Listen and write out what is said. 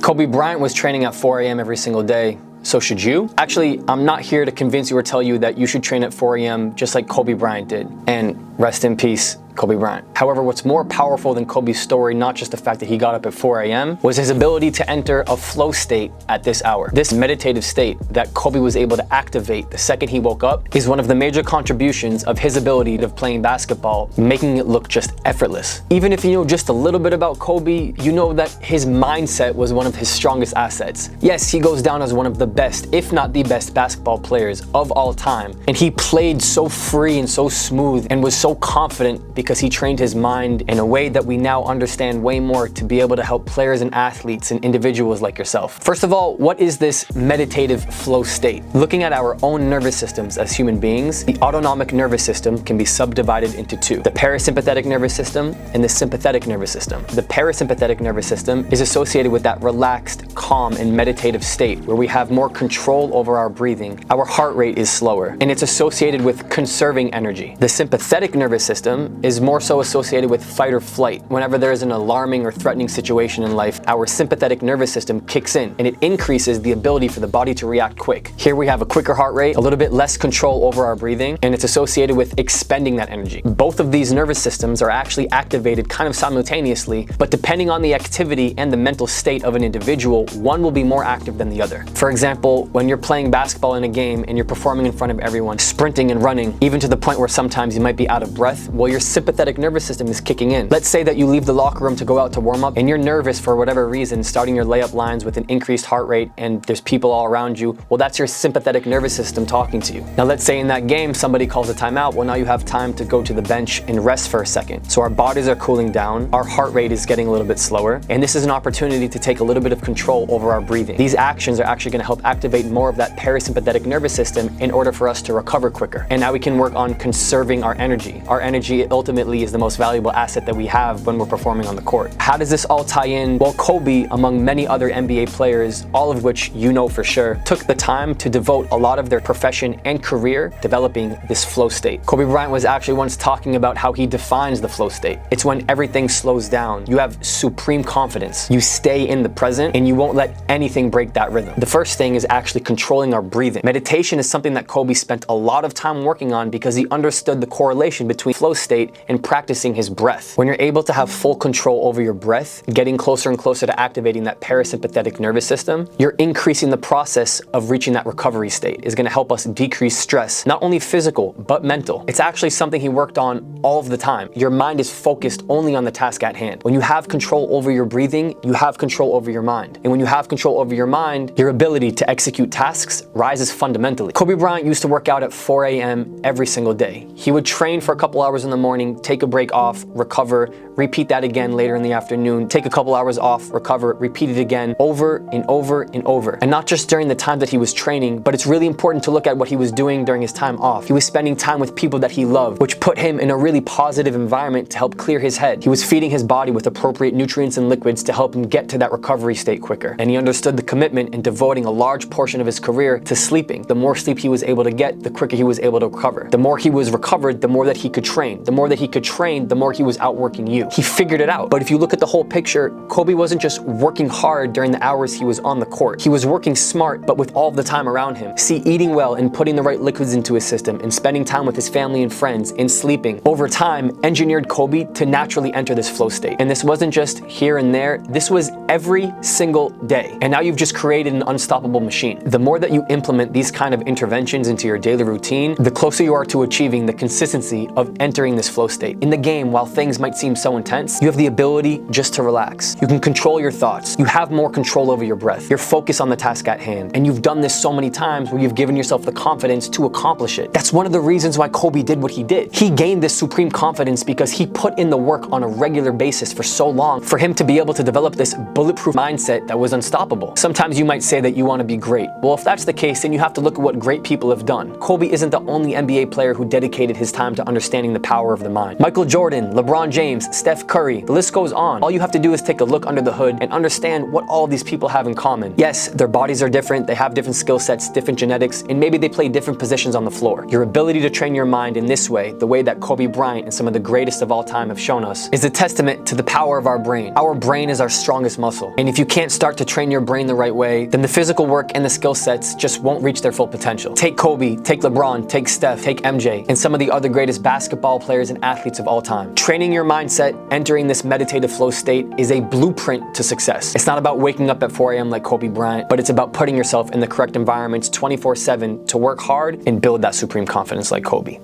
Kobe Bryant was training at 4 a.m. every single day. So should you? Actually, I'm not here to convince you or tell you that you should train at 4 a.m. just like Kobe Bryant did. And rest in peace, Kobe Bryant. However, what's more powerful than Kobe's story, not just the fact that he got up at 4 a.m., was his ability to enter a flow state at this hour. This meditative state that Kobe was able to activate the second he woke up is one of the major contributions of his ability of playing basketball, making it look just effortless. Even if you know just a little bit about Kobe, you know that his mindset was one of his strongest assets. Yes, he goes down as one of the best, if not the best basketball players of all time. And he played so free and so smooth and was so confident because he trained his mind in a way that we now understand way more to be able to help players and athletes and individuals like yourself. First of all, what is this meditative flow state? Looking at our own nervous systems as human beings, the autonomic nervous system can be subdivided into two: the parasympathetic nervous system and the sympathetic nervous system. The parasympathetic nervous system is associated with that relaxed, calm, and meditative state where we have more control over our breathing. Our heart rate is slower, and it's associated with conserving energy. The sympathetic nervous system is more so associated with fight or flight. Whenever there is an alarming or threatening situation in life, our sympathetic nervous system kicks in and it increases the ability for the body to react quick. Here we have a quicker heart rate, a little bit less control over our breathing, and it's associated with expending that energy. Both of these nervous systems are actually activated kind of simultaneously, but depending on the activity and the mental state of an individual, one will be more active than the other. For example, when you're playing basketball in a game and you're performing in front of everyone, sprinting and running, even to the point where sometimes you might be out of breath, well, your sympathetic nervous system is kicking in. Let's say that you leave the locker room to go out to warm up and you're nervous for whatever reason, starting your layup lines with an increased heart rate and there's people all around you. Well, that's your sympathetic nervous system talking to you. Now, let's say in that game, somebody calls a timeout. Well, now you have time to go to the bench and rest for a second. So our bodies are cooling down, our heart rate is getting a little bit slower, and this is an opportunity to take a little bit of control over our breathing. These actions are actually going to help activate more of that parasympathetic nervous system in order for us to recover quicker. And now we can work on conserving our energy. Our energy ultimately is the most valuable asset that we have when we're performing on the court. How does this all tie in? Well, Kobe, among many other NBA players, all of which you know for sure, took the time to devote a lot of their profession and career developing this flow state. Kobe Bryant was actually once talking about how he defines the flow state. It's when everything slows down. You have supreme confidence. You stay in the present and you won't let anything break that rhythm. The first thing is actually controlling our breathing. Meditation is something that Kobe spent a lot of time working on because he understood the correlation between flow state and practicing his breath. When you're able to have full control over your breath, getting closer and closer to activating that parasympathetic nervous system, you're increasing the process of reaching that recovery state. Is going to help us decrease stress, not only physical, but mental. It's actually something he worked on all of the time. Your mind is focused only on the task at hand. When you have control over your breathing, you have control over your mind. And when you have control over your mind, your ability to execute tasks rises fundamentally. Kobe Bryant used to work out at 4 a.m. every single day. He would train for a couple hours in the morning, take a break off, recover, repeat that again later in the afternoon, take a couple hours off, recover, repeat it again, over and over and over. And not just during the time that he was training, but it's really important to look at what he was doing during his time off. He was spending time with people that he loved, which put him in a really positive environment to help clear his head. He was feeding his body with appropriate nutrients and liquids to help him get to that recovery state quicker. And he understood the commitment in devoting a large portion of his career to sleeping. The more sleep he was able to get, the quicker he was able to recover. The more he was recovered, the more that he could train. The more that he could train, the more he was outworking you. He figured it out. But if you look at the whole picture, Kobe wasn't just working hard during the hours he was on the court. He was working smart, but with all the time around him. See, eating well and putting the right liquids into his system and spending time with his family and friends and sleeping, over time, engineered Kobe to naturally enter this flow state. And this wasn't just here and there. This was every single day. And now you've just created an unstoppable machine. The more that you implement these kind of interventions into your daily routine, the closer you are to achieving the consistency of entering this flow state. In the game, while things might seem so intense, you have the ability just to relax. You can control your thoughts. You have more control over your breath. You're focused on the task at hand. And you've done this so many times where you've given yourself the confidence to accomplish it. That's one of the reasons why Kobe did what he did. He gained this supreme confidence because he put in the work on a regular basis for so long for him to be able to develop this bulletproof mindset that was unstoppable. Sometimes you might say that you want to be great. Well, if that's the case, then you have to look at what great people have done. Kobe isn't the only NBA player who dedicated his time to understanding the power of the mind. mind. Michael Jordan, LeBron James, Steph Curry, the list goes on. All you have to do is take a look under the hood and understand what all these people have in common. Yes, their bodies are different, they have different skill sets, different genetics, and maybe they play different positions on the floor. Your ability to train your mind in this way, the way that Kobe Bryant and some of the greatest of all time have shown us, is a testament to the power of our brain. Our brain is our strongest muscle. And if you can't start to train your brain the right way, then the physical work and the skill sets just won't reach their full potential. Take Kobe, take LeBron, take Steph, take MJ, and some of the other greatest basketball players and athletes of all time. Training your mindset, entering this meditative flow state, is a blueprint to success. It's not about waking up at 4 a.m. like Kobe Bryant, but it's about putting yourself in the correct environments 24/7 to work hard and build that supreme confidence like Kobe.